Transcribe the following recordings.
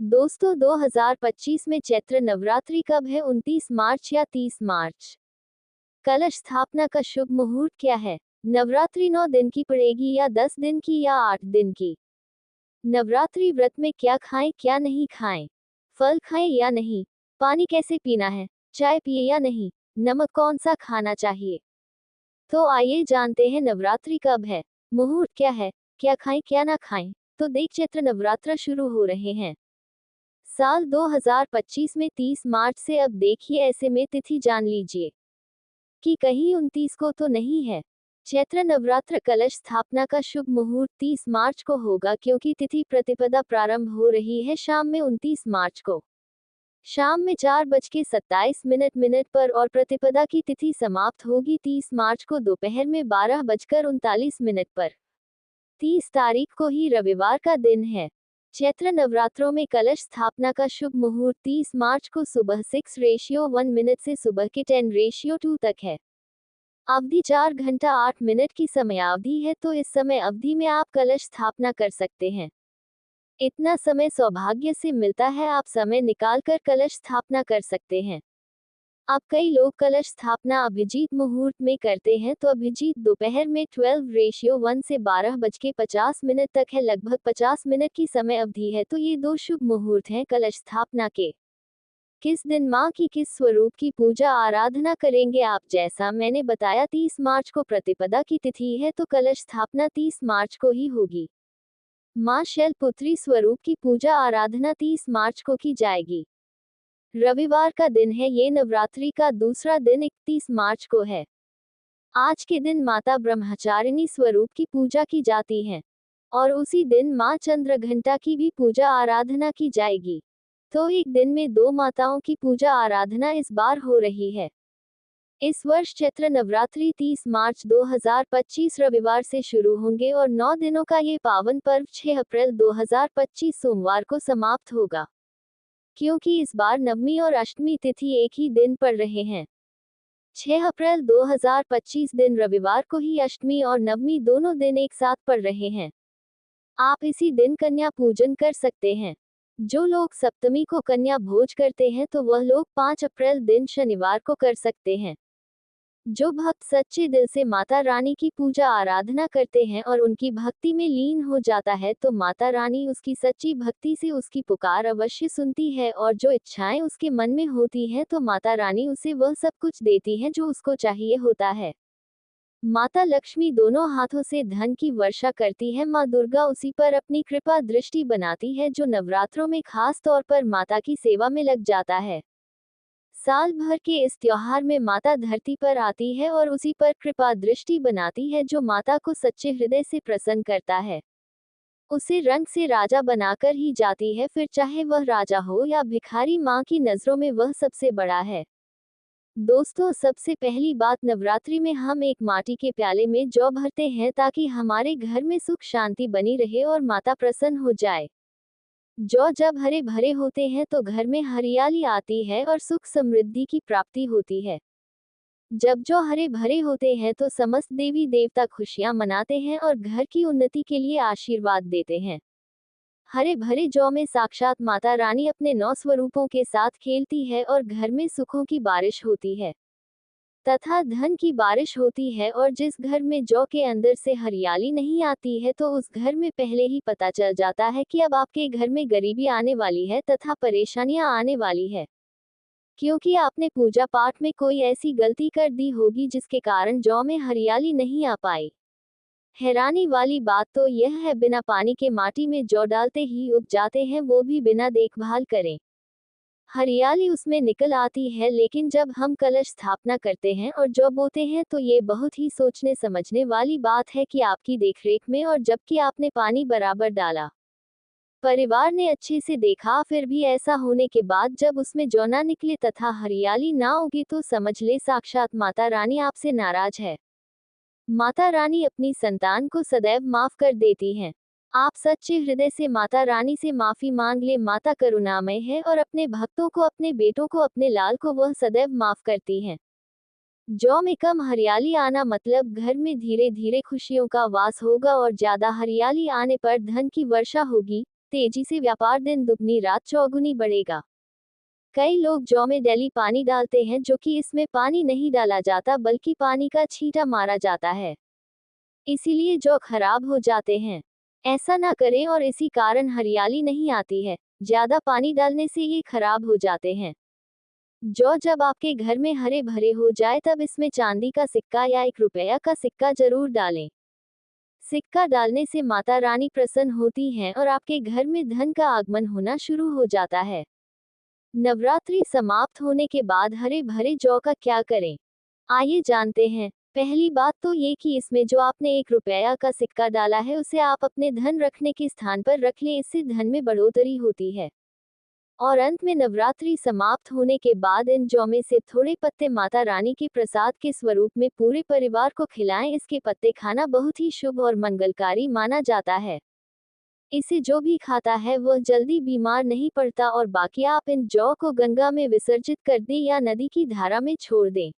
दोस्तों 2025 में चैत्र नवरात्रि कब है? 29 मार्च या 30 मार्च? कलश स्थापना का शुभ मुहूर्त क्या है? नवरात्रि 9 दिन की पड़ेगी या 10 दिन की या 8 दिन की? नवरात्रि व्रत में क्या खाएं क्या नहीं खाएं? फल खाएं या नहीं? पानी कैसे पीना है? चाय पिए या नहीं? नमक कौन सा खाना चाहिए? तो आइए जानते हैं नवरात्रि कब है, मुहूर्त क्या है, क्या खाएं क्या ना खाएं। तो देख चैत्र नवरात्र शुरू हो रहे हैं साल 2025 में 30 मार्च से। अब देखिए ऐसे में तिथि जान लीजिए कि कहीं 29 को तो नहीं है। चैत्र नवरात्र कलश स्थापना का शुभ मुहूर्त 30 मार्च को होगा, क्योंकि तिथि प्रतिपदा प्रारंभ हो रही है शाम में 29 मार्च को शाम में 4:27 पर और प्रतिपदा की तिथि समाप्त होगी 30 मार्च को दोपहर में 12:39 पर। 30 तारीख को ही रविवार का दिन है। चैत्र नवरात्रों में कलश स्थापना का शुभ मुहूर्त 30 मार्च को सुबह 6:1 से सुबह के 10:2 तक है। अवधि 4 घंटा 8 मिनट की समयावधि है, तो इस समय अवधि में आप कलश स्थापना कर सकते हैं। इतना समय सौभाग्य से मिलता है, आप समय निकालकर कलश स्थापना कर सकते हैं। अब कई लोग कलश स्थापना अभिजीत मुहूर्त में करते हैं, तो अभिजीत दोपहर में 12:1 से 12:50 तक है, लगभग 50 मिनट की समय अवधि है। तो ये दो शुभ मुहूर्त हैं कलश स्थापना के। किस दिन माँ की किस स्वरूप की पूजा आराधना करेंगे आप? जैसा मैंने बताया 30 मार्च को प्रतिपदा की तिथि है, तो कलश स्थापना 30 मार्च को ही होगी। माँ शैलपुत्री स्वरूप की पूजा आराधना 30 मार्च को की जाएगी। रविवार का दिन है, ये नवरात्रि का दूसरा दिन 31 मार्च को है। आज के दिन माता ब्रह्मचारिणी स्वरूप की पूजा की जाती है और उसी दिन माँ चंद्रघंटा की भी पूजा आराधना की जाएगी। तो एक दिन में दो माताओं की पूजा आराधना इस बार हो रही है। इस वर्ष चैत्र नवरात्रि 30 मार्च 2025 रविवार से शुरू होंगे और 9 दिनों का ये पावन पर्व 6 अप्रैल 2025 सोमवार को समाप्त होगा, क्योंकि इस बार नवमी और अष्टमी तिथि एक ही दिन पड़ रहे हैं। 6 अप्रैल 2025 दिन रविवार को ही अष्टमी और नवमी दोनों दिन एक साथ पड़ रहे हैं। आप इसी दिन कन्या पूजन कर सकते हैं। जो लोग सप्तमी को कन्या भोज करते हैं, तो वह लोग 5 अप्रैल दिन शनिवार को कर सकते हैं। जो भक्त सच्चे दिल से माता रानी की पूजा आराधना करते हैं और उनकी भक्ति में लीन हो जाता है, तो माता रानी उसकी सच्ची भक्ति से उसकी पुकार अवश्य सुनती है और जो इच्छाएं उसके मन में होती हैं, तो माता रानी उसे वह सब कुछ देती है जो उसको चाहिए होता है। माता लक्ष्मी दोनों हाथों से धन की वर्षा करती है। माँ दुर्गा उसी पर अपनी कृपा दृष्टि बनाती है जो नवरात्रों में खास तौर पर माता की सेवा में लग जाता है। साल भर के इस त्योहार में माता धरती पर आती है और उसी पर कृपा दृष्टि बनाती है जो माता को सच्चे हृदय से प्रसन्न करता है। उसे रंग से राजा बनाकर ही जाती है, फिर चाहे वह राजा हो या भिखारी, माँ की नजरों में वह सबसे बड़ा है। दोस्तों, सबसे पहली बात, नवरात्रि में हम एक माटी के प्याले में जौ भरते हैं ताकि हमारे घर में सुख शांति बनी रहे और माता प्रसन्न हो जाए। जौ जब हरे भरे होते हैं तो घर में हरियाली आती है और सुख समृद्धि की प्राप्ति होती है। जब जौ हरे भरे होते हैं तो समस्त देवी देवता खुशियां मनाते हैं और घर की उन्नति के लिए आशीर्वाद देते हैं। हरे भरे जौ में साक्षात माता रानी अपने 9 स्वरूपों के साथ खेलती है और घर में सुखों की बारिश होती है तथा धन की बारिश होती है। और जिस घर में जौ के अंदर से हरियाली नहीं आती है, तो उस घर में पहले ही पता चल जाता है कि अब आपके घर में गरीबी आने वाली है तथा परेशानियां आने वाली है, क्योंकि आपने पूजा पाठ में कोई ऐसी गलती कर दी होगी जिसके कारण जौ में हरियाली नहीं आ पाई। हैरानी वाली बात तो यह है, बिना पानी के माटी में जौ डालते ही उग जाते हैं, वो भी बिना देखभाल करें। हरियाली उसमें निकल आती है, लेकिन जब हम कलश स्थापना करते हैं और जौ बोते हैं, तो ये बहुत ही सोचने समझने वाली बात है कि आपकी देखरेख में और जबकि आपने पानी बराबर डाला, परिवार ने अच्छे से देखा, फिर भी ऐसा होने के बाद जब उसमें जौ ना निकले तथा हरियाली ना उगे, तो समझ ले साक्षात माता रानी आपसे नाराज है। माता रानी अपनी संतान को सदैव माफ कर देती हैं। आप सच्चे हृदय से माता रानी से माफी मांग ले, माता करुणामय है और अपने भक्तों को, अपने बेटों को, अपने लाल को वह सदैव माफ करती हैं। जौ में कम हरियाली आना मतलब घर में धीरे धीरे खुशियों का वास होगा और ज्यादा हरियाली आने पर धन की वर्षा होगी। तेजी से व्यापार दिन दुगनी रात चौगुनी बढ़ेगा। कई लोग जौ में डेली पानी डालते हैं, जो कि इसमें पानी नहीं डाला जाता बल्कि पानी का छींटा मारा जाता है, इसीलिए जौ खराब हो जाते हैं। ऐसा ना करें और इसी कारण हरियाली नहीं आती है। ज्यादा पानी डालने से ये खराब हो जाते हैं। जौ जब आपके घर में हरे भरे हो जाए तब इसमें चांदी का सिक्का या 1 रुपया का सिक्का जरूर डालें। सिक्का डालने से माता रानी प्रसन्न होती हैं और आपके घर में धन का आगमन होना शुरू हो जाता है। नवरात्रि समाप्त होने के बाद हरे भरे जौ का क्या करें, आइए जानते हैं। पहली बात तो ये कि इसमें जो आपने 1 रुपया का सिक्का डाला है उसे आप अपने धन रखने के स्थान पर रख लें, इससे धन में बढ़ोतरी होती है। और अंत में नवरात्रि समाप्त होने के बाद इन जौ में से थोड़े पत्ते माता रानी के प्रसाद के स्वरूप में पूरे परिवार को खिलाएं। इसके पत्ते खाना बहुत ही शुभ और मंगलकारी माना जाता है। इसे जो भी खाता है वह जल्दी बीमार नहीं पड़ता। और बाकी आप इन जौ को गंगा में विसर्जित कर दें या नदी की धारा में छोड़ दें,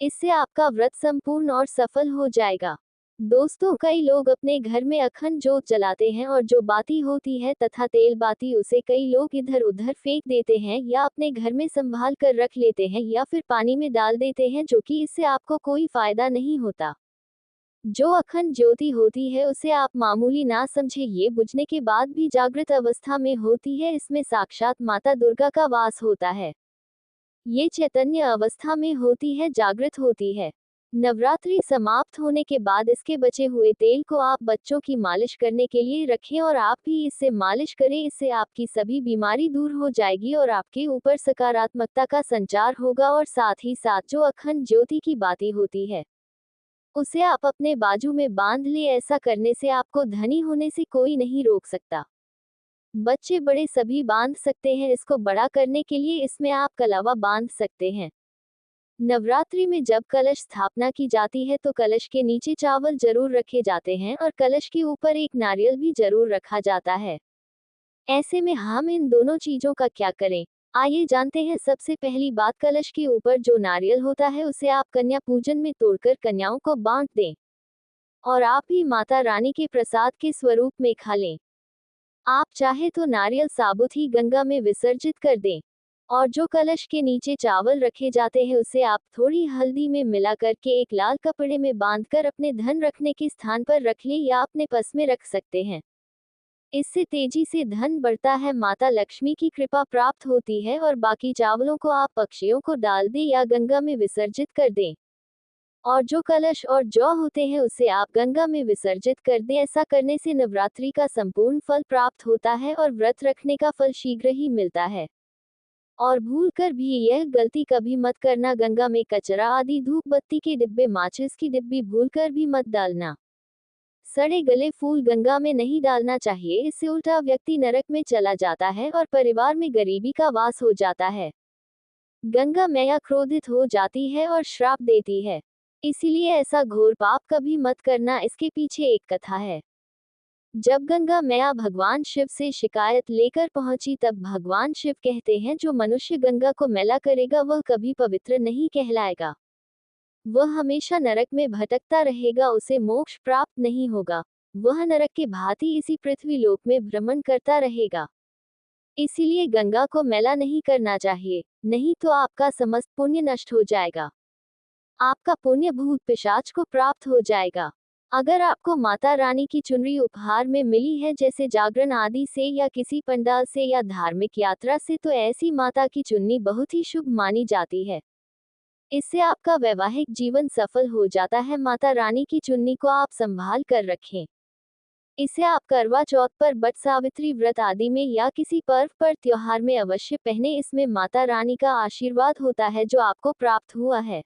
इससे आपका व्रत संपूर्ण और सफल हो जाएगा। दोस्तों, कई लोग अपने घर में अखंड जोत जलाते हैं और जो बाती होती है तथा तेल बाती, उसे कई लोग इधर उधर फेंक देते हैं या अपने घर में संभाल कर रख लेते हैं या फिर पानी में डाल देते हैं, जो कि इससे आपको कोई फायदा नहीं होता। जो अखंड ज्योति होती है उसे आप मामूली ना समझे, ये बुझने के बाद भी जागृत अवस्था में होती है। इसमें साक्षात माता दुर्गा का वास होता है। ये चैतन्य अवस्था में होती है, जागृत होती है। नवरात्रि समाप्त होने के बाद इसके बचे हुए तेल को आप बच्चों की मालिश करने के लिए रखें और आप भी इससे मालिश करें। इससे आपकी सभी बीमारी दूर हो जाएगी और आपके ऊपर सकारात्मकता का संचार होगा। और साथ ही साथ जो अखंड ज्योति की बातें होती है उसे आप अपने बाजू में बांध ले। ऐसा करने से आपको धनी होने से कोई नहीं रोक सकता। बच्चे बड़े सभी बांध सकते हैं। इसको बड़ा करने के लिए इसमें आप कलावा बांध सकते हैं। नवरात्रि में जब कलश स्थापना की जाती है तो कलश के नीचे चावल जरूर रखे जाते हैं और कलश के ऊपर एक नारियल भी जरूर रखा जाता है। ऐसे में हम इन दोनों चीजों का क्या करें, आइए जानते हैं। सबसे पहली बात, कलश के ऊपर जो नारियल होता है उसे आप कन्या पूजन में तोड़कर कन्याओं को बांट दें और आप भी माता रानी के प्रसाद के स्वरूप में खा लें। आप चाहे तो नारियल साबुत ही गंगा में विसर्जित कर दें। और जो कलश के नीचे चावल रखे जाते हैं उसे आप थोड़ी हल्दी में मिला करके एक लाल कपड़े में बांधकर अपने धन रखने के स्थान पर रख लें या अपने पर्स में रख सकते हैं। इससे तेजी से धन बढ़ता है, माता लक्ष्मी की कृपा प्राप्त होती है। और बाकी चावलों को आप पक्षियों को डाल दें या गंगा में विसर्जित कर दें। और जो कलश और जौ होते हैं उसे आप गंगा में विसर्जित कर दें। ऐसा करने से नवरात्रि का संपूर्ण फल प्राप्त होता है और व्रत रखने का फल शीघ्र ही मिलता है। और भूलकर भी यह गलती कभी मत करना, गंगा में कचरा आदि धूप बत्ती के डिब्बे, माचिस की डिब्बी भूलकर भी मत डालना। सड़े गले फूल गंगा में नहीं डालना चाहिए, इससे उल्टा व्यक्ति नरक में चला जाता है और परिवार में गरीबी का वास हो जाता है। गंगा मैया क्रोधित हो जाती है और श्राप देती है, इसीलिए ऐसा घोर पाप कभी मत करना। इसके पीछे एक कथा है। जब गंगा मैया भगवान शिव से शिकायत लेकर पहुंची तब भगवान शिव कहते हैं, जो मनुष्य गंगा को मैला करेगा वह कभी पवित्र नहीं कहलाएगा, वह हमेशा नरक में भटकता रहेगा, उसे मोक्ष प्राप्त नहीं होगा, वह नरक के भांति इसी पृथ्वी लोक में भ्रमण करता रहेगा। इसीलिए गंगा को मैला नहीं करना चाहिए, नहीं तो आपका समस्त पुण्य नष्ट हो जाएगा, आपका पुण्य भूत पिशाच को प्राप्त हो जाएगा। अगर आपको माता रानी की चुनरी उपहार में मिली है, जैसे जागरण आदि से या किसी पंडाल से या धार्मिक यात्रा से, तो ऐसी माता की चुन्नी बहुत ही शुभ मानी जाती है। इससे आपका वैवाहिक जीवन सफल हो जाता है। माता रानी की चुन्नी को आप संभाल कर रखें। इसे आप करवा चौथ पर, बट सावित्री व्रत आदि में या किसी पर्व पर, त्योहार में अवश्य पहने। इसमें माता रानी का आशीर्वाद होता है जो आपको प्राप्त हुआ है।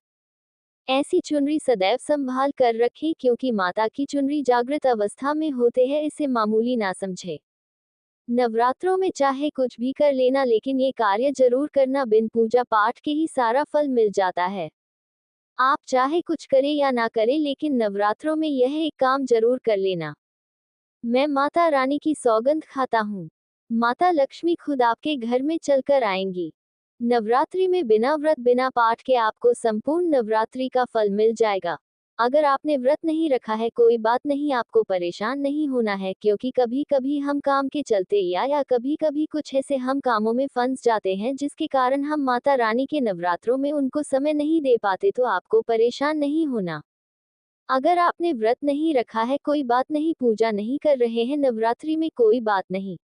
ऐसी चुनरी सदैव संभाल कर रखें, क्योंकि माता की चुनरी जागृत अवस्था में होते हैं, इसे मामूली ना समझे। नवरात्रों में चाहे कुछ भी कर लेना, लेकिन ये कार्य जरूर करना, बिन पूजा पाठ के ही सारा फल मिल जाता है। आप चाहे कुछ करें या ना करें, लेकिन नवरात्रों में यह एक काम जरूर कर लेना। मैं माता रानी की सौगंध खाता हूँ, माता लक्ष्मी खुद आपके घर में चलकर आएंगी। नवरात्रि में बिना व्रत बिना पाठ के आपको संपूर्ण नवरात्रि का फल मिल जाएगा। अगर आपने व्रत नहीं रखा है कोई बात नहीं, आपको परेशान नहीं होना है, क्योंकि कभी कभी हम काम के चलते या कभी कभी कुछ ऐसे हम कामों में फंस जाते हैं जिसके कारण हम माता रानी के नवरात्रों में उनको समय नहीं दे पाते, तो आपको परेशान नहीं होना। अगर आपने व्रत नहीं रखा है कोई बात नहीं, पूजा नहीं कर रहे हैं नवरात्रि में कोई बात नहीं,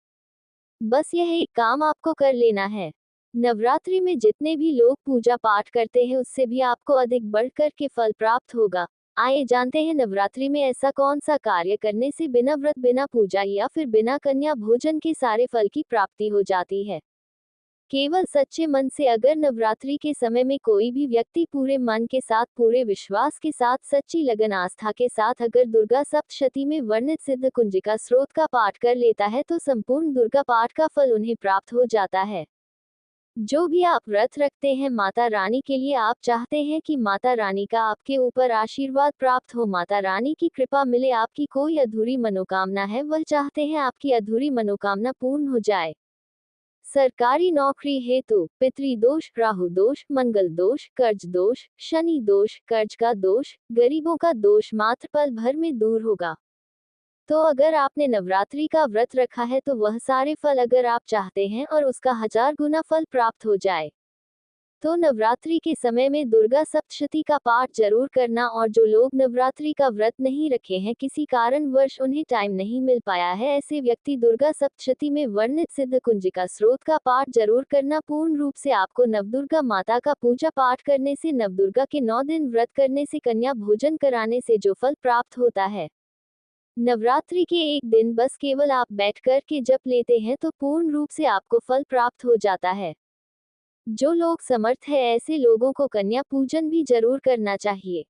बस यह एक काम आपको कर लेना है। नवरात्रि में जितने भी लोग पूजा पाठ करते हैं उससे भी आपको अधिक बढ़कर के फल प्राप्त होगा। आइए जानते हैं नवरात्रि में ऐसा कौन सा कार्य करने से बिना व्रत, बिना पूजा या फिर बिना कन्या भोजन के सारे फल की प्राप्ति हो जाती है। केवल सच्चे मन से अगर नवरात्रि के समय में कोई भी व्यक्ति पूरे मन के साथ, पूरे विश्वास के साथ, सच्ची लगन आस्था के साथ अगर दुर्गा सप्तशती में वर्णित सिद्ध कुंजिका स्रोत का पाठ कर लेता है तो संपूर्ण दुर्गा पाठ का फल उन्हें प्राप्त हो जाता है। जो भी आप व्रत रखते हैं माता रानी के लिए, आप चाहते हैं कि माता रानी का आपके ऊपर आशीर्वाद प्राप्त हो, माता रानी की कृपा मिले, आपकी कोई अधूरी मनोकामना है वह चाहते हैं आपकी अधूरी मनोकामना पूर्ण हो जाए। सरकारी नौकरी हेतु पितृदोष, राहु दोष, मंगल दोष, कर्ज दोष, शनि दोष, कर्ज का दोष, गरीबों का दोष मात्र पल भर में दूर होगा। तो अगर आपने नवरात्रि का व्रत रखा है तो वह सारे फल अगर आप चाहते हैं और उसका 1000 गुना फल प्राप्त हो जाए तो नवरात्रि के समय में दुर्गा सप्तशती का पाठ जरूर करना। और जो लोग नवरात्रि का व्रत नहीं रखे हैं, किसी कारणवश उन्हें टाइम नहीं मिल पाया है, ऐसे व्यक्ति दुर्गा सप्तशती में वर्णित सिद्ध कुंजिका स्रोत का पाठ जरूर करना। पूर्ण रूप से आपको नवदुर्गा माता का पूजा पाठ करने से, नवदुर्गा के 9 दिन व्रत करने से, कन्या भोजन कराने से जो फल प्राप्त होता है, नवरात्रि के एक दिन बस केवल आप बैठ कर के जप लेते हैं तो पूर्ण रूप से आपको फल प्राप्त हो जाता है। जो लोग समर्थ है ऐसे लोगों को कन्या पूजन भी जरूर करना चाहिए।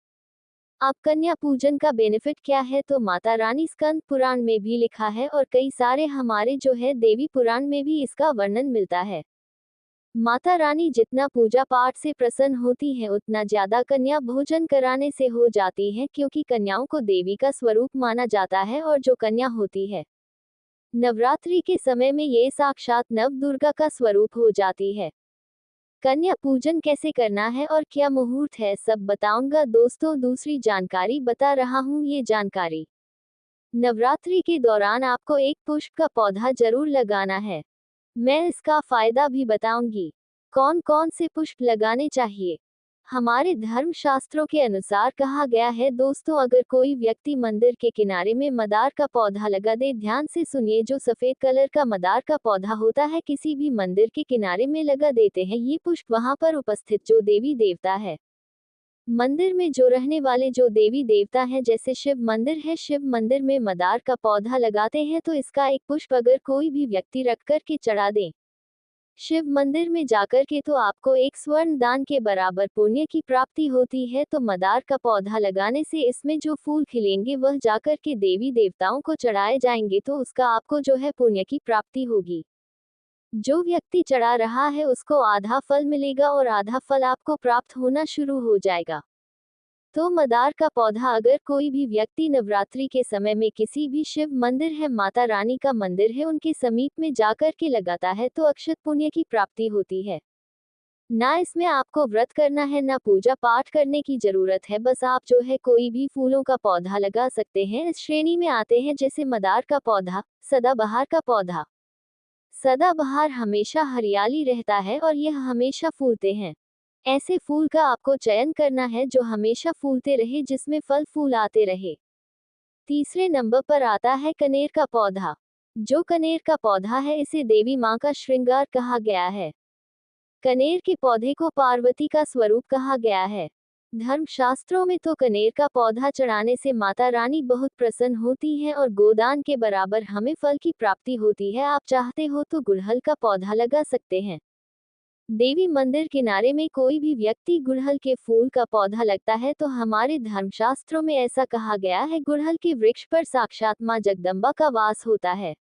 अब कन्या पूजन का बेनिफिट क्या है, तो माता रानी स्कंद पुराण में भी लिखा है और कई सारे हमारे जो है देवी पुराण में भी इसका वर्णन मिलता है। माता रानी जितना पूजा पाठ से प्रसन्न होती है उतना ज्यादा कन्या भोजन कराने से हो जाती है, क्योंकि कन्याओं को देवी का स्वरूप माना जाता है और जो कन्या होती है नवरात्रि के समय में ये साक्षात नव दुर्गा का स्वरूप हो जाती है। कन्या पूजन कैसे करना है और क्या मुहूर्त है, सब बताऊंगा दोस्तों। दूसरी जानकारी बता रहा हूँ, ये जानकारी नवरात्रि के दौरान आपको एक पुष्प का पौधा जरूर लगाना है। मैं इसका फायदा भी बताऊंगी, कौन कौन से पुष्प लगाने चाहिए। हमारे धर्म शास्त्रों के अनुसार कहा गया है दोस्तों, अगर कोई व्यक्ति मंदिर के किनारे में मदार का पौधा लगा दे, ध्यान से सुनिए, जो सफेद कलर का मदार का पौधा होता है किसी भी मंदिर के किनारे में लगा देते हैं, ये पुष्प वहां पर उपस्थित जो देवी देवता है, मंदिर में जो रहने वाले जो देवी देवता हैं, जैसे शिव मंदिर है, शिव मंदिर में मदार का पौधा लगाते हैं तो इसका एक पुष्प अगर कोई भी व्यक्ति रख कर के चढ़ा दे शिव मंदिर में जाकर के, तो आपको एक स्वर्ण दान के बराबर पुण्य की प्राप्ति होती है। तो मदार का पौधा लगाने से इसमें जो फूल खिलेंगे वह जाकर के देवी देवताओं को चढ़ाए जाएंगे, तो उसका आपको जो है पुण्य की प्राप्ति होगी। जो व्यक्ति चढ़ा रहा है उसको आधा फल मिलेगा और आधा फल आपको प्राप्त होना शुरू हो जाएगा। तो मदार का पौधा अगर कोई भी व्यक्ति नवरात्रि के समय में किसी भी शिव मंदिर है, माता रानी का मंदिर है, उनके समीप में जाकर के लगाता है तो अक्षत पुण्य की प्राप्ति होती है। ना इसमें आपको व्रत करना है, ना पूजा पाठ करने की जरूरत है, बस आप जो है कोई भी फूलों का पौधा लगा सकते हैं। इस श्रेणी में आते हैं जैसे मदार का पौधा, सदाबहार का पौधा। सदाबहार हमेशा हरियाली रहता है और यह हमेशा फूलते हैं। ऐसे फूल का आपको चयन करना है जो हमेशा फूलते रहे, जिसमें फल फूल आते रहे। तीसरे नंबर पर आता है कनेर का पौधा। जो कनेर का पौधा है इसे देवी माँ का श्रृंगार कहा गया है। कनेर के पौधे को पार्वती का स्वरूप कहा गया है। धर्म शास्त्रों में तो कनेर का पौधा चढ़ाने से माता रानी बहुत प्रसन्न होती है और गोदान के बराबर हमें फल की प्राप्ति होती है। आप चाहते हो तो गुड़हल का पौधा लगा सकते हैं। देवी मंदिर किनारे में कोई भी व्यक्ति गुड़हल के फूल का पौधा लगता है तो हमारे धर्मशास्त्रों में ऐसा कहा गया है, गुड़हल के वृक्ष पर साक्षात मां जगदम्बा का वास होता है।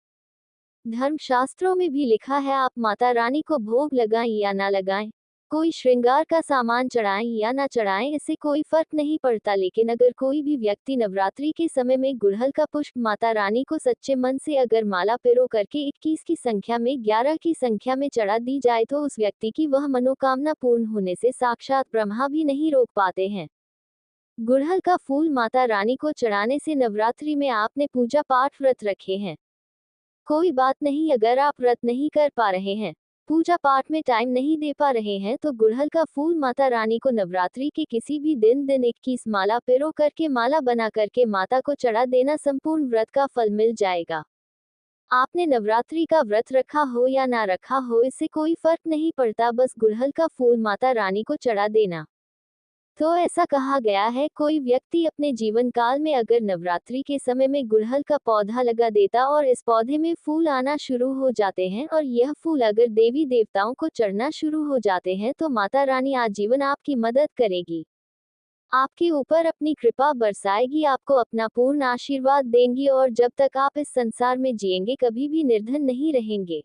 धर्मशास्त्रों में भी लिखा है आप माता रानी को भोग लगाएं या ना लगाएं, कोई श्रृंगार का सामान चढ़ाएं या ना चढ़ाएं, इससे कोई फर्क नहीं पड़ता। लेकिन अगर कोई भी व्यक्ति नवरात्रि के समय में गुड़हल का पुष्प माता रानी को सच्चे मन से अगर माला पिरो करके 21 की संख्या में, 11 की संख्या में चढ़ा दी जाए तो उस व्यक्ति की वह मनोकामना पूर्ण होने से साक्षात ब्रह्मा भी नहीं रोक पाते हैं। गुड़हल का फूल माता रानी को चढ़ाने से नवरात्रि में आपने पूजा पाठ व्रत रखे हैं। कोई बात नहीं, अगर आप व्रत नहीं कर पा रहे हैं, पूजा पाठ में टाइम नहीं दे पा रहे हैं, तो गुड़हल का फूल माता रानी को नवरात्रि के किसी भी दिन 21 माला पिरो करके माला बना करके माता को चढ़ा देना, संपूर्ण व्रत का फल मिल जाएगा। आपने नवरात्रि का व्रत रखा हो या ना रखा हो, इससे कोई फर्क नहीं पड़ता, बस गुड़हल का फूल माता रानी को चढ़ा देना। तो ऐसा कहा गया है, कोई व्यक्ति अपने जीवन काल में अगर नवरात्रि के समय में गुड़हल का पौधा लगा देता और इस पौधे में फूल आना शुरू हो जाते हैं और यह फूल अगर देवी देवताओं को चढ़ना शुरू हो जाते हैं, तो माता रानी आजीवन आपकी मदद करेगी, आपके ऊपर अपनी कृपा बरसाएगी, आपको अपना पूर्ण आशीर्वाद देंगी और जब तक आप इस संसार में जिएंगे कभी भी निर्धन नहीं रहेंगे।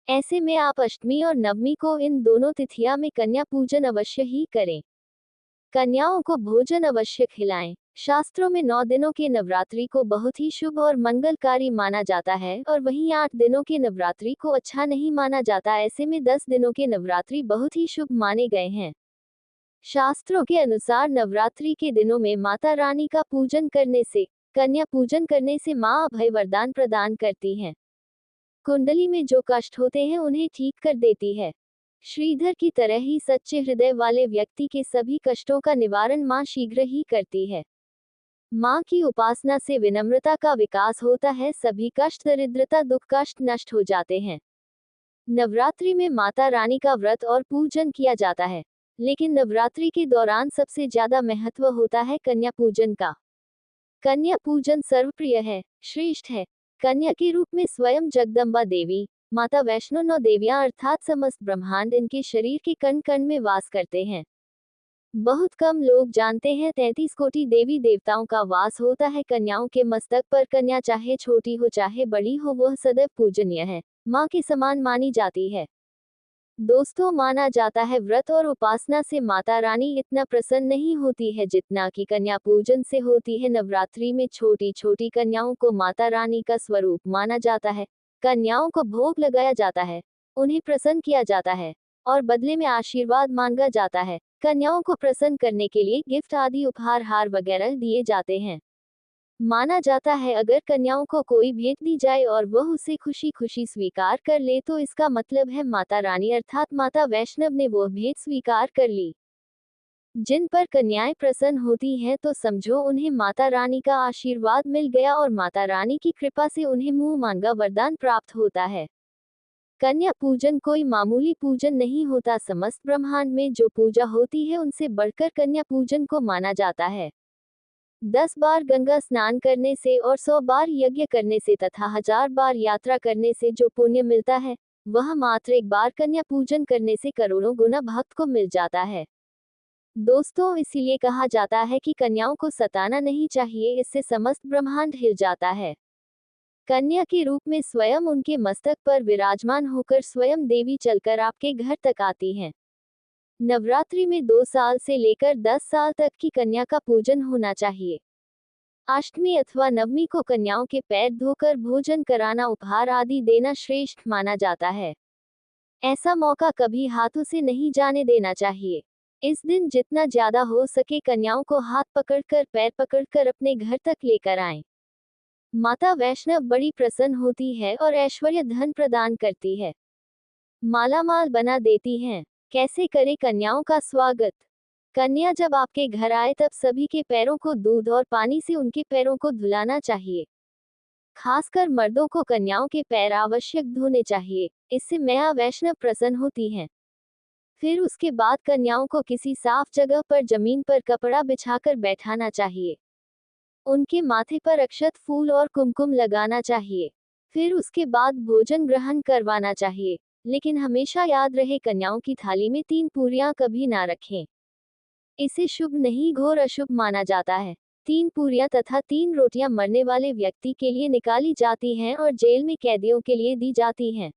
ऐसे में आप अष्टमी और नवमी को, इन दोनों तिथियां में कन्या पूजन अवश्य ही करें। कन्याओं को भोजन अवश्य खिलाएं। शास्त्रों में 9 दिनों के नवरात्रि को बहुत ही शुभ और मंगलकारी माना जाता है और वहीं 8 दिनों के नवरात्रि को अच्छा नहीं माना जाता। ऐसे में 10 दिनों के नवरात्रि बहुत ही शुभ माने गए हैं। शास्त्रों के अनुसार नवरात्रि के दिनों में माता रानी का पूजन करने से, कन्या पूजन करने से माँ अभय वरदान प्रदान करती हैं। कुंडली में जो कष्ट होते हैं उन्हें ठीक कर देती है। श्रीधर की तरह ही सच्चे हृदय वाले व्यक्ति के सभी कष्टों का निवारण मां शीघ्र ही करती है। मां की उपासना से विनम्रता का विकास होता है, सभी कष्ट, दरिद्रता, दुख, कष्ट नष्ट हो जाते हैं। नवरात्रि में माता रानी का व्रत और पूजन किया जाता है, लेकिन नवरात्रि के दौरान सबसे ज्यादा महत्व होता है कन्या पूजन का। कन्या पूजन सर्वप्रिय है, श्रेष्ठ है। कन्या के रूप में स्वयं जगदम्बा देवी, माता वैष्णो, 9 देवियां अर्थात समस्त ब्रह्मांड इनके शरीर के कण कण में वास करते हैं। बहुत कम लोग जानते हैं 33 कोटि देवी देवताओं का वास होता है कन्याओं के मस्तक पर। कन्या चाहे छोटी हो चाहे बड़ी हो, वह सदैव पूजनीय है, मां के समान मानी जाती है। दोस्तों, माना जाता है व्रत और उपासना से माता रानी इतना प्रसन्न नहीं होती है जितना कि कन्या पूजन से होती है। नवरात्रि में छोटी छोटी कन्याओं को माता रानी का स्वरूप माना जाता है। कन्याओं को भोग लगाया जाता है, उन्हें प्रसन्न किया जाता है और बदले में आशीर्वाद मांगा जाता है। कन्याओं को प्रसन्न करने के लिए गिफ्ट आदि, उपहार, हार वगैरह दिए जाते हैं। माना जाता है अगर कन्याओं को कोई भेंट दी जाए और वह उसे खुशी खुशी स्वीकार कर ले, तो इसका मतलब है माता रानी अर्थात माता वैष्णव ने वह भेंट स्वीकार कर ली। जिन पर कन्याएं प्रसन्न होती हैं तो समझो उन्हें माता रानी का आशीर्वाद मिल गया और माता रानी की कृपा से उन्हें मुंह मांगा वरदान प्राप्त होता है। कन्या पूजन कोई मामूली पूजन नहीं होता, समस्त ब्रह्मांड में जो पूजा होती है उनसे बढ़कर कन्या पूजन को माना जाता है। 10 बार गंगा स्नान करने से और 100 बार यज्ञ करने से तथा 1000 बार यात्रा करने से जो पुण्य मिलता है, वह मात्र एक बार कन्या पूजन करने से करोड़ों गुना भक्त को मिल जाता है। दोस्तों, इसीलिए कहा जाता है कि कन्याओं को सताना नहीं चाहिए, इससे समस्त ब्रह्मांड हिल जाता है। कन्या के रूप में स्वयं उनके मस्तक पर विराजमान होकर स्वयं देवी चलकर आपके घर तक आती हैं। नवरात्रि में 2 साल से लेकर 10 साल तक की कन्या का पूजन होना चाहिए। अष्टमी अथवा नवमी को कन्याओं के पैर धोकर भोजन कराना, उपहार आदि देना श्रेष्ठ माना जाता है। ऐसा मौका कभी हाथों से नहीं जाने देना चाहिए। इस दिन जितना ज्यादा हो सके कन्याओं को हाथ पकड़कर, पैर पकड़कर अपने घर तक लेकर आएं। माता वैष्णव बड़ी प्रसन्न होती है और ऐश्वर्य धन प्रदान करती है, मालामाल बना देती हैं। कैसे करें कन्याओं का स्वागत? कन्या जब आपके घर आए तब सभी के पैरों को दूध और पानी से उनके पैरों को धुलाना चाहिए। खासकर मर्दों को कन्याओं के पैर आवश्यक धोने चाहिए, इससे मां वैष्णव प्रसन्न होती हैं। फिर उसके बाद कन्याओं को किसी साफ जगह पर जमीन पर कपड़ा बिछाकर बैठाना चाहिए। उनके माथे पर अक्षत, फूल और कुमकुम लगाना चाहिए। फिर उसके बाद भोजन ग्रहण करवाना चाहिए, लेकिन हमेशा याद रहे कन्याओं की थाली में 3 पूरियां कभी ना रखें। इसे शुभ नहीं, घोर अशुभ माना जाता है। 3 पूरियां तथा 3 रोटियां मरने वाले व्यक्ति के लिए निकाली जाती हैं और जेल में कैदियों के लिए दी जाती हैं।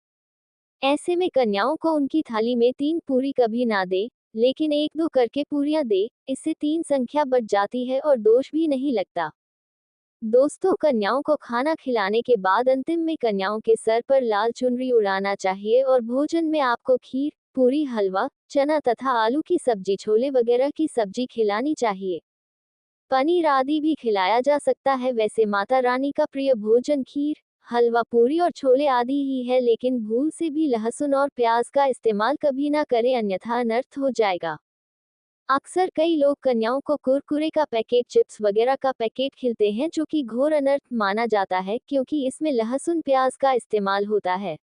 ऐसे में कन्याओं को उनकी थाली में 3 पूरी कभी ना दे, लेकिन 1-2 करके पूरियां दे, इससे 3 संख्या बच जाती है और दोष भी नहीं लगता। दोस्तों, कन्याओं को खाना खिलाने के बाद अंतिम में कन्याओं के सर पर लाल चुनरी उड़ाना चाहिए और भोजन में आपको खीर, पूरी, हलवा, चना तथा आलू की सब्जी, छोले वगैरह की सब्जी खिलानी चाहिए। पनीर आदि भी खिलाया जा सकता है। वैसे माता रानी का प्रिय भोजन खीर, हलवा पूरी और छोले आदि ही है, लेकिन भूल से भी लहसुन और प्याज का इस्तेमाल कभी ना करें, अन्यथा अनर्थ हो जाएगा। अक्सर कई लोग कन्याओं को कुरकुरे का पैकेट, चिप्स वगैरह का पैकेट खिलाते हैं, जो कि घोर अनर्थ माना जाता है, क्योंकि इसमें लहसुन प्याज का इस्तेमाल होता है,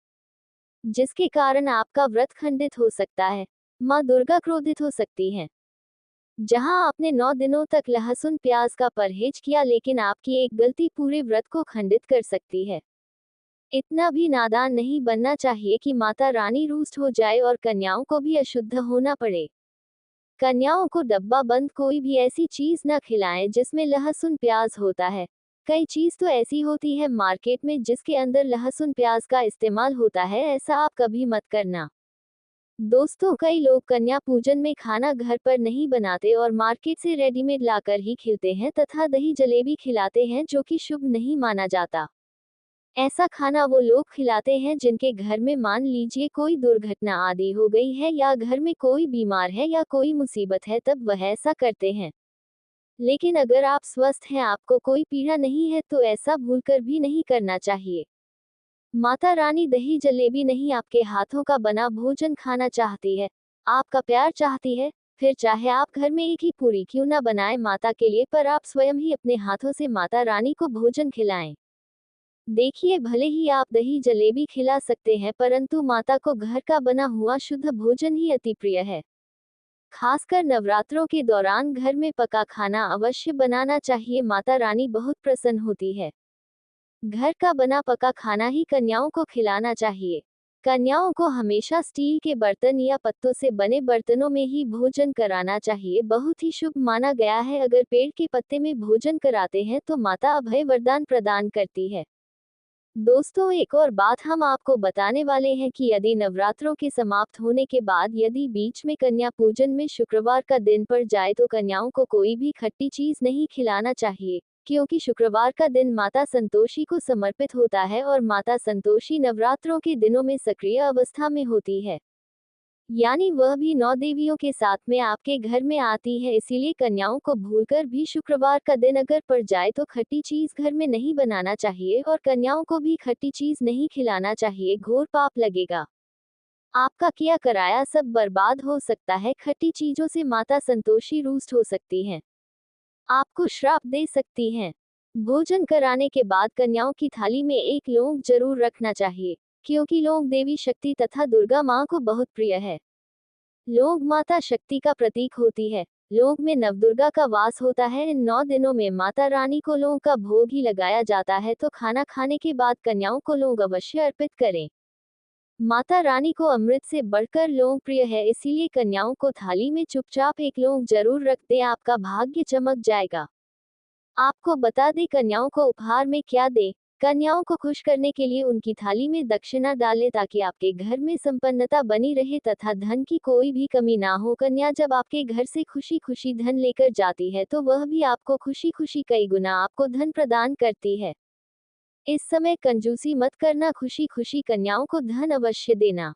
जिसके कारण आपका व्रत खंडित हो सकता है। माँ दुर्गा क्रोधित हो सकती हैं। जहां आपने 9 दिनों तक लहसुन प्याज का परहेज किया, लेकिन आपकी एक गलती पूरे व्रत को खंडित कर सकती है। इतना भी नादान नहीं बनना चाहिए कि माता रानी रुष्ट हो जाए और कन्याओं को भी अशुद्ध होना पड़े। कन्याओं को डब्बा बंद कोई भी ऐसी चीज न खिलाएं जिसमें लहसुन प्याज होता है। कई चीज तो ऐसी होती है मार्केट में जिसके अंदर लहसुन प्याज का इस्तेमाल होता है, ऐसा आप कभी मत करना। दोस्तों, कई लोग कन्या पूजन में खाना घर पर नहीं बनाते और मार्केट से रेडीमेड लाकर ही खिलाते हैं तथा दही जलेबी खिलाते हैं, जो कि शुभ नहीं माना जाता। ऐसा खाना वो लोग खिलाते हैं जिनके घर में मान लीजिए कोई दुर्घटना आदि हो गई है, या घर में कोई बीमार है, या कोई मुसीबत है, तब वह ऐसा करते हैं। लेकिन अगर आप स्वस्थ हैं, आपको कोई पीड़ा नहीं है, तो ऐसा भूलकर भी नहीं करना चाहिए। माता रानी दही जलेबी नहीं, आपके हाथों का बना भोजन खाना चाहती है, आपका प्यार चाहती है। फिर चाहे आप घर में एक ही पूरी क्यों ना बनाएं माता के लिए, पर आप स्वयं ही अपने हाथों से माता रानी को भोजन खिलाएं। देखिए, भले ही आप दही जलेबी खिला सकते हैं, परंतु माता को घर का बना हुआ शुद्ध भोजन ही अति प्रिय है। खासकर नवरात्रों के दौरान घर में पका खाना अवश्य बनाना चाहिए, माता रानी बहुत प्रसन्न होती है। घर का बना पका खाना ही कन्याओं को खिलाना चाहिए। कन्याओं को हमेशा स्टील के बर्तन या पत्तों से बने बर्तनों में ही भोजन कराना चाहिए, बहुत ही शुभ माना गया है। अगर पेड़ के पत्ते में भोजन कराते हैं तो माता अभय वरदान प्रदान करती है। दोस्तों, एक और बात हम आपको बताने वाले हैं कि यदि नवरात्रों के समाप्त होने के बाद यदि बीच में कन्या पूजन में शुक्रवार का दिन पड़ जाए, तो कन्याओं को कोई भी खट्टी चीज नहीं खिलाना चाहिए, क्योंकि शुक्रवार का दिन माता संतोषी को समर्पित होता है और माता संतोषी नवरात्रों के दिनों में सक्रिय अवस्था में होती है, यानी वह भी 9 देवियों के साथ में आपके घर में आती है। इसीलिए कन्याओं को भूलकर भी शुक्रवार का दिन अगर पड़ जाए तो खट्टी चीज घर में नहीं बनाना चाहिए और कन्याओं को भी खट्टी चीज नहीं खिलाना चाहिए, घोर पाप लगेगा। आपका किया कराया सब बर्बाद हो सकता है। खट्टी चीजों से माता संतोषी रुष्ट हो सकती हैं, आपको श्राप दे सकती हैं। भोजन कराने के बाद कन्याओं की थाली में एक लौंग जरूर रखना चाहिए, क्योंकि लौंग देवी शक्ति तथा दुर्गा माँ को बहुत प्रिय है। लौंग माता शक्ति का प्रतीक होती है। लौंग में नवदुर्गा का वास होता है। इन 9 दिनों में माता रानी को लौंग का भोग ही लगाया जाता है, तो खाना खाने के बाद कन्याओं को लौंग अवश्य अर्पित करें। माता रानी को अमृत से बढ़कर लौंग प्रिय है, इसीलिए कन्याओं को थाली में चुपचाप एक लौंग जरूर रख दें, आपका भाग्य चमक जाएगा। आपको बता दें कन्याओं को उपहार में क्या दें। कन्याओं को खुश करने के लिए उनकी थाली में दक्षिणा डालें, ताकि आपके घर में संपन्नता बनी रहे तथा धन की कोई भी कमी ना हो। कन्या जब आपके घर से खुशी खुशी धन लेकर जाती है, तो वह भी आपको खुशी खुशी कई गुना आपको धन प्रदान करती है। इस समय कंजूसी मत करना, खुशी खुशी कन्याओं को धन अवश्य देना।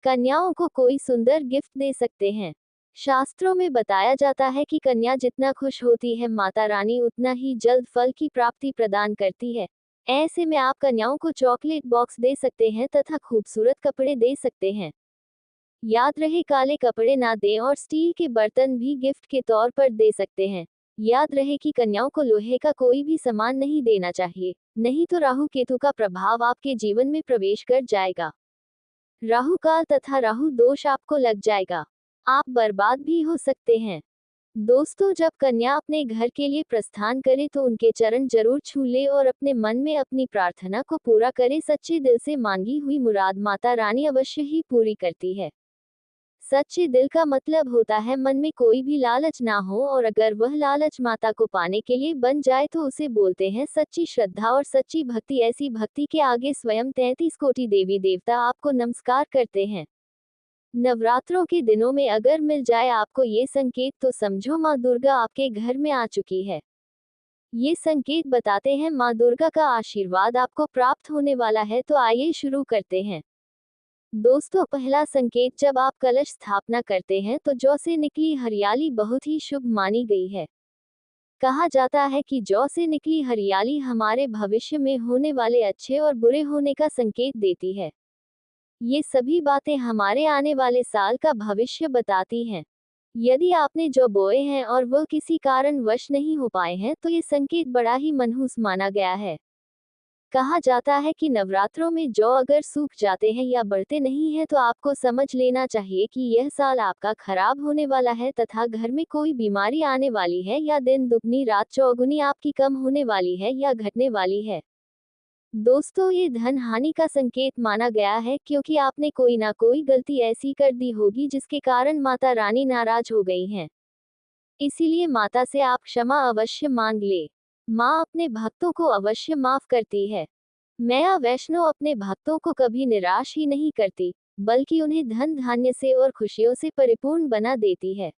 कन्याओं को कोई सुंदर गिफ्ट दे सकते हैं। शास्त्रों में बताया जाता है कि कन्या जितना खुश होती है, माता रानी उतना ही जल्द फल की प्राप्ति प्रदान करती है। ऐसे में आप कन्याओं को चॉकलेट बॉक्स दे सकते हैं तथा खूबसूरत कपड़े दे सकते हैं। याद रहे, काले कपड़े ना दें और स्टील के बर्तन भी गिफ्ट के तौर पर दे सकते हैं। याद रहे कि कन्याओं को लोहे का कोई भी सामान नहीं देना चाहिए, नहीं तो राहु केतु का प्रभाव आपके जीवन में प्रवेश कर जाएगा। राहु काल तथा राहु दोष आपको लग जाएगा, आप बर्बाद भी हो सकते हैं। दोस्तों, जब कन्या अपने घर के लिए प्रस्थान करे तो उनके चरण जरूर छू ले और अपने मन में अपनी प्रार्थना को पूरा करे। सच्चे दिल से मांगी हुई मुराद माता रानी अवश्य ही पूरी करती है। सच्चे दिल का मतलब होता है मन में कोई भी लालच ना हो, और अगर वह लालच माता को पाने के लिए बन जाए तो उसे बोलते हैं सच्ची श्रद्धा और सच्ची भक्ति। ऐसी भक्ति के आगे स्वयं 33 कोटि देवी देवता आपको नमस्कार करते हैं। नवरात्रों के दिनों में अगर मिल जाए आपको ये संकेत, तो समझो माँ दुर्गा आपके घर में आ चुकी है। ये संकेत बताते हैं माँ दुर्गा का आशीर्वाद आपको प्राप्त होने वाला है। तो आइए शुरू करते हैं। दोस्तों, पहला संकेत, जब आप कलश स्थापना करते हैं तो जौ से निकली हरियाली बहुत ही शुभ मानी गई है। कहा जाता है कि जौ से निकली हरियाली हमारे भविष्य में होने वाले अच्छे और बुरे होने का संकेत देती है। ये सभी बातें हमारे आने वाले साल का भविष्य बताती हैं। यदि आपने जौ बोए हैं और वह किसी कारणवश नहीं हो पाए हैं, तो ये संकेत बड़ा ही मनहूस माना गया है। कहा जाता है कि नवरात्रों में जौ अगर सूख जाते हैं या बढ़ते नहीं हैं, तो आपको समझ लेना चाहिए कि यह साल आपका खराब होने वाला है तथा घर में कोई बीमारी आने वाली है या दिन दुगनी रात चौगुनी आपकी कम होने वाली है या घटने वाली है। दोस्तों, ये धन हानि का संकेत माना गया है, क्योंकि आपने कोई ना कोई गलती ऐसी कर दी होगी जिसके कारण माता रानी नाराज हो गई हैं। इसीलिए माता से आप क्षमा अवश्य मांग ले। माँ अपने भक्तों को अवश्य माफ करती है। मैया वैष्णो अपने भक्तों को कभी निराश ही नहीं करती, बल्कि उन्हें धन धान्य से और खुशियों से परिपूर्ण बना देती है।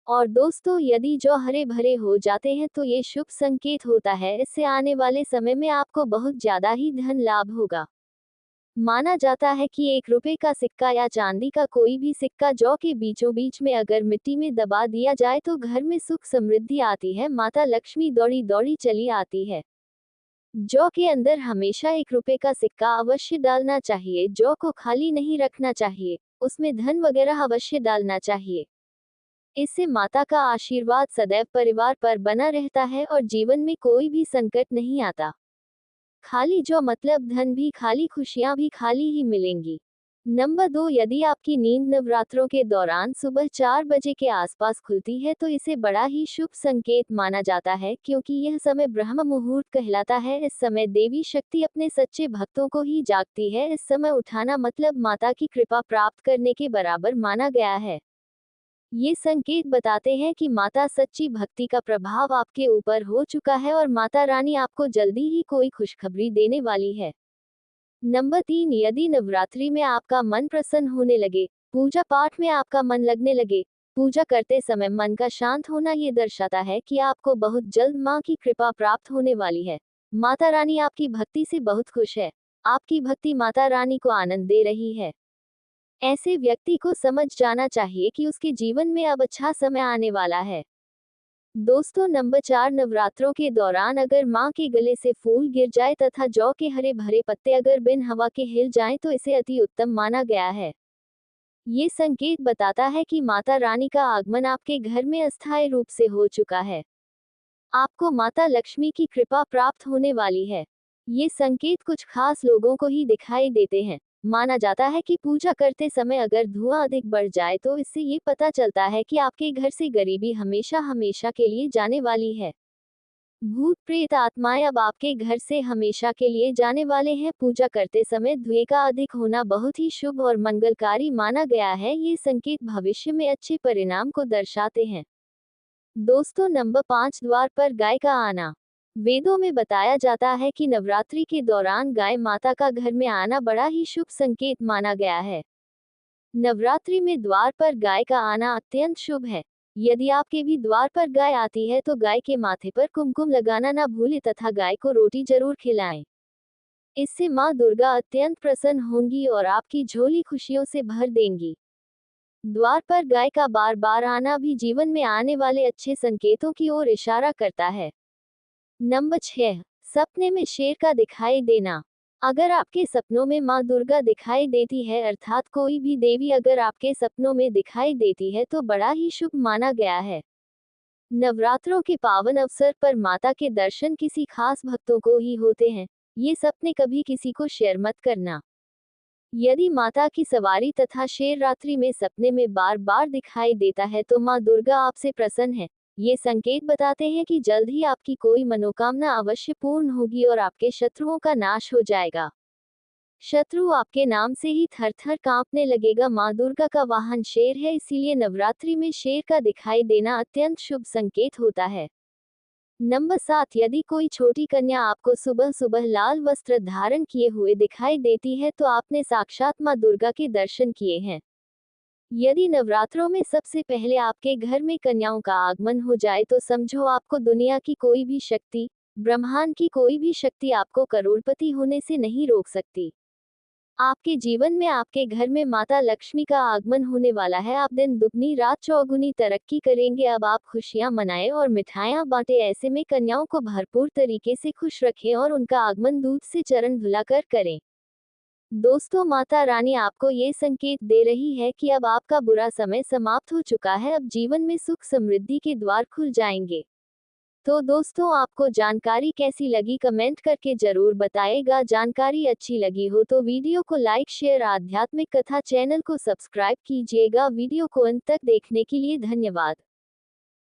और दोस्तों, यदि जौ हरे भरे हो जाते हैं तो ये शुभ संकेत होता है, इससे आने वाले समय में आपको बहुत ज्यादा ही धन लाभ होगा। माना जाता है कि 1 रुपए का सिक्का या चांदी का कोई भी सिक्का जौ के बीचों बीच में अगर मिट्टी में दबा दिया जाए तो घर में सुख समृद्धि आती है, माता लक्ष्मी दौड़ी दौड़ी चली आती है। जौ के अंदर हमेशा 1 रुपए का सिक्का अवश्य डालना चाहिए। जौ को खाली नहीं रखना चाहिए, उसमें धन वगैरह अवश्य डालना चाहिए। इससे माता का आशीर्वाद सदैव परिवार पर बना रहता है और जीवन में कोई भी संकट नहीं आता। खाली जौ मतलब धन भी खाली, खुशियां भी खाली ही मिलेंगी। नंबर 2, यदि आपकी नींद नवरात्रों के दौरान सुबह 4 बजे के आसपास खुलती है तो इसे बड़ा ही शुभ संकेत माना जाता है, क्योंकि यह समय ब्रह्म मुहूर्त कहलाता है। इस समय देवी शक्ति अपने सच्चे भक्तों को ही जागती है। इस समय उठाना मतलब माता की कृपा प्राप्त करने के बराबर माना गया है। ये संकेत बताते हैं कि माता सच्ची भक्ति का प्रभाव आपके ऊपर हो चुका है और माता रानी आपको जल्दी ही कोई खुशखबरी देने वाली है। नंबर 3, यदि नवरात्रि में आपका मन प्रसन्न होने लगे, पूजा पाठ में आपका मन लगने लगे, पूजा करते समय मन का शांत होना, ये दर्शाता है कि आपको बहुत जल्द माँ की कृपा प्राप्त होने वाली है। माता रानी आपकी भक्ति से बहुत खुश है। आपकी भक्ति माता रानी को आनंद दे रही है। ऐसे व्यक्ति को समझ जाना चाहिए कि उसके जीवन में अब अच्छा समय आने वाला है। दोस्तों, नंबर 4, नवरात्रों के दौरान अगर माँ के गले से फूल गिर जाए तथा जौ के हरे भरे पत्ते अगर बिन हवा के हिल जाएं तो इसे अति उत्तम माना गया है। ये संकेत बताता है कि माता रानी का आगमन आपके घर में अस्थायी रूप से हो चुका है। आपको माता लक्ष्मी की कृपा प्राप्त होने वाली है। ये संकेत कुछ खास लोगों को ही दिखाई देते हैं। माना जाता है कि पूजा करते समय अगर धुआं अधिक बढ़ जाए तो इससे ये पता चलता है कि आपके घर से गरीबी हमेशा हमेशा के लिए जाने वाली है। भूत प्रेत आत्माएं अब आपके घर से हमेशा के लिए जाने वाले हैं। पूजा करते समय धुएं का अधिक होना बहुत ही शुभ और मंगलकारी माना गया है। ये संकेत भविष्य में अच्छे परिणाम को दर्शाते हैं। दोस्तों, नंबर 5, द्वार पर गाय का आना। वेदों में बताया जाता है कि नवरात्रि के दौरान गाय माता का घर में आना बड़ा ही शुभ संकेत माना गया है। नवरात्रि में द्वार पर गाय का आना अत्यंत शुभ है। यदि आपके भी द्वार पर गाय आती है तो गाय के माथे पर कुमकुम लगाना ना भूलें तथा गाय को रोटी जरूर खिलाएं। इससे माँ दुर्गा अत्यंत प्रसन्न होंगी और आपकी झोली खुशियों से भर देंगी। द्वार पर गाय का बार बार आना भी जीवन में आने वाले अच्छे संकेतों की ओर इशारा करता है। नंबर 6, सपने में शेर का दिखाई देना। अगर आपके सपनों में माँ दुर्गा दिखाई देती है, अर्थात कोई भी देवी अगर आपके सपनों में दिखाई देती है, तो बड़ा ही शुभ माना गया है। नवरात्रों के पावन अवसर पर माता के दर्शन किसी खास भक्तों को ही होते हैं। ये सपने कभी किसी को शेयर मत करना। यदि माता की सवारी तथा शेर रात्रि में सपने में बार बार दिखाई देता है तो माँ दुर्गा आपसे प्रसन्न है। ये संकेत बताते हैं कि जल्द ही आपकी कोई मनोकामना अवश्य पूर्ण होगी और आपके शत्रुओं का नाश हो जाएगा। शत्रु आपके नाम से ही थर थर कांपने लगेगा। माँ दुर्गा का वाहन शेर है, इसीलिए नवरात्रि में शेर का दिखाई देना अत्यंत शुभ संकेत होता है। नंबर 7, यदि कोई छोटी कन्या आपको सुबह सुबह लाल वस्त्र धारण किए हुए दिखाई देती है तो आपने साक्षात माँ दुर्गा के दर्शन किए हैं। यदि नवरात्रों में सबसे पहले आपके घर में कन्याओं का आगमन हो जाए तो समझो आपको दुनिया की कोई भी शक्ति, ब्रह्मांड की कोई भी शक्ति आपको करोड़पति होने से नहीं रोक सकती। आपके जीवन में आपके घर में माता लक्ष्मी का आगमन होने वाला है। आप दिन दुगनी रात चौगुनी तरक्की करेंगे। अब आप खुशियां मनाएं और मिठाइयां बांटें। ऐसे में कन्याओं को भरपूर तरीके से खुश रखें और उनका आगमन दूध से चरण धुलाकर करें। दोस्तों, माता रानी आपको ये संकेत दे रही है कि अब आपका बुरा समय समाप्त हो चुका है। अब जीवन में सुख समृद्धि के द्वार खुल जाएंगे। तो दोस्तों, आपको जानकारी कैसी लगी कमेंट करके जरूर बताएगा। जानकारी अच्छी लगी हो तो वीडियो को लाइक शेयर आध्यात्मिक कथा चैनल को सब्सक्राइब कीजिएगा। वीडियो को अंत तक देखने के लिए धन्यवाद।